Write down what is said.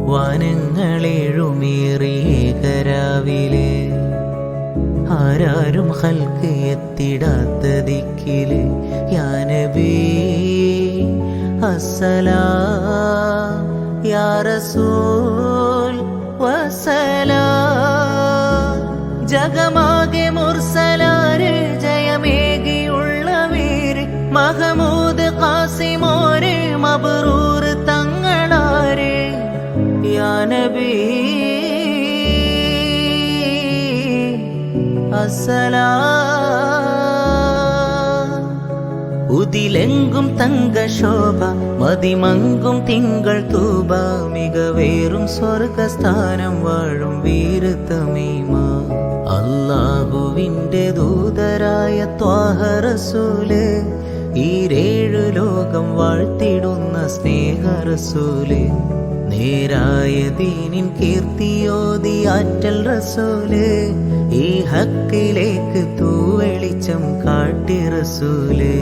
വാനങ്ങളേഴുമേറിയേകരാവിലെ ആരാരും ഹൽക്ക് എത്തിടാത്ത ദിക്കില് യാ നബി അസ്സലാം യാ റസൂൽ വസ്സലാം. ജഗമാകെ മുർസലാര് ജയമേകിയുള്ള വീര് മഹമൂദ് ഖാസിമോര് മബ്റൂർ തങ്ങളാര് യാ നബി അസ്സലാം. ഉതിലെങ്കും തങ്കശോഭ മതിമങ്കും തിങ്കൾ തൂബ മികവേറും സ്വർഗസ്ഥാനം വാഴും വീരതമീമ. അല്ലാഹുവിന്റെ ദൂതരായ ത്വാഹ റസൂല് ഈരേഴു ലോകം വാഴ്ത്തിടുന്ന സ്നേഹ റസൂല്. നേരായ ദീനിൻ കീർത്തിയോതി ആറ്റൽ റസൂല് ഈ ഹക്കിലേക്ക് തൂവെളിച്ചം കാട്ടി റസൂല്.